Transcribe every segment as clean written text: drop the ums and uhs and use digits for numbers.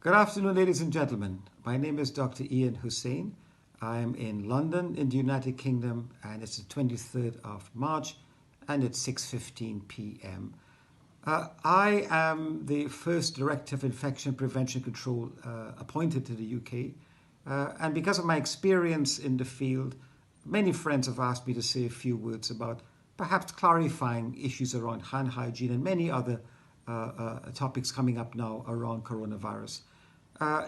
Good afternoon, ladies and gentlemen. My name is Dr. Ian Hussein. I'm in London in the United Kingdom, and it's the 23rd of March, and it's 6:15 p.m. I am the first Director of Infection Prevention Control appointed to the UK, and because of my experience in the field, many friends have asked me to say a few words about perhaps clarifying issues around hand hygiene and many other topics coming up now around coronavirus.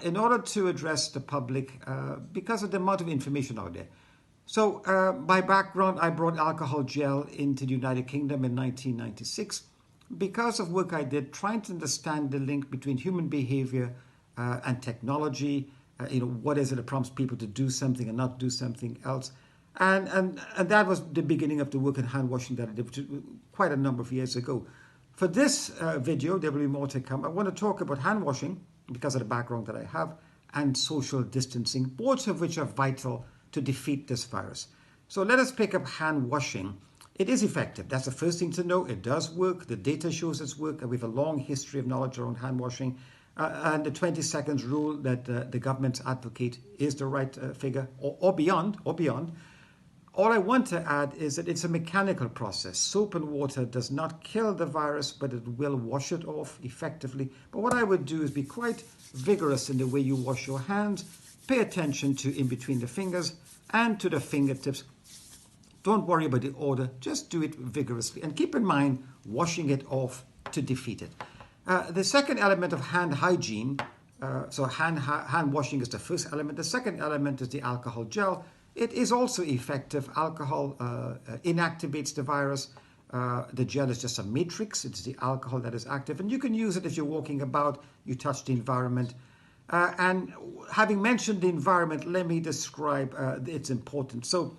In order to address the public, because of the amount of information out there. So my background, I brought alcohol gel into the United Kingdom in 1996 because of work I did trying to understand the link between human behavior and technology. What is it that prompts people to do something and not do something else? And that was the beginning of the work in hand washing that I did quite a number of years ago. For this video, there will be more to come. I want to talk about hand washing because of the background that I have, and social distancing, both of which are vital to defeat this virus. So let us pick up hand washing. It is effective. That's the first thing to know. It does work. The data shows it's work, and we have a long history of knowledge around hand washing. And the 20 seconds rule that the governments advocate is the right figure, or beyond. All I want to add is that it's a mechanical process. Soap and water does not kill the virus, but it will wash it off effectively. But what I would do is be quite vigorous in the way you wash your hands. Pay attention to in between the fingers and to the fingertips. Don't worry about the order. Just do it vigorously. And keep in mind, washing it off to defeat it. The second element of hand hygiene, so hand washing is the first element. The second element is the alcohol gel. It is also effective. Alcohol inactivates the virus. The gel is just a matrix. It's the alcohol that is active. And you can use it if you're walking about, you touch the environment. And having mentioned the environment, let me describe its importance. So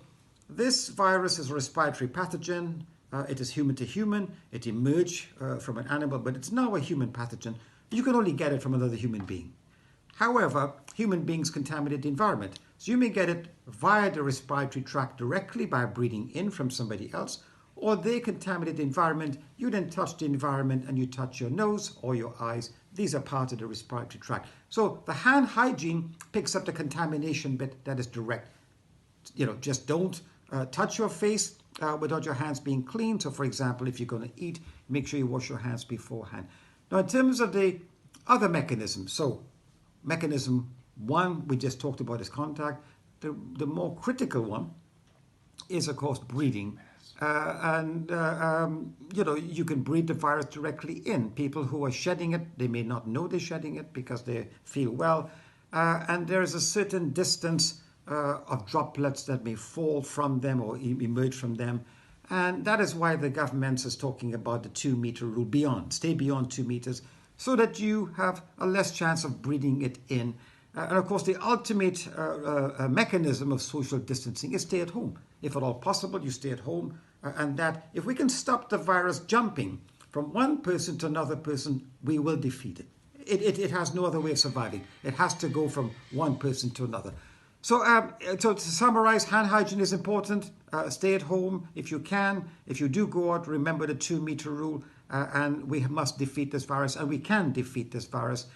this virus is a respiratory pathogen. It is human to human. It emerged from an animal, but it's now a human pathogen. You can only get it from another human being. However, human beings contaminate the environment. So you may get it via the respiratory tract directly by breathing in from somebody else, or they contaminate the environment. You then touch the environment and you touch your nose or your eyes. These are part of the respiratory tract. So the hand hygiene picks up the contamination bit that is direct. Just don't touch your face without your hands being clean. So for example, if you're going to eat, make sure you wash your hands beforehand. Now in terms of the other mechanisms, so mechanism one, we just talked about is contact. The more critical one is, of course, breathing. You can breathe the virus directly in. People who are shedding it, they may not know they're shedding it because they feel well. And there is a certain distance of droplets that may fall from them or emerge from them. And that is why the government is talking about the 2-meter rule. Stay beyond 2 meters so that you have a less chance of breathing it in. And of course, the ultimate mechanism of social distancing is stay at home. If at all possible, you stay at home. And that if we can stop the virus jumping from one person to another person, we will defeat it. It has no other way of surviving. It has to go from one person to another. So to summarize, hand hygiene is important. Stay at home if you can. If you do go out, remember the 2-meter rule. And we must defeat this virus. And we can defeat this virus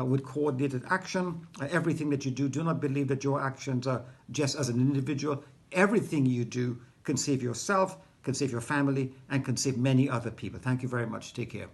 with coordinated action. Everything that you do not believe that your actions are just as an individual. Everything you do can save yourself, can save your family, and can save many other people. Thank you very much. Take care.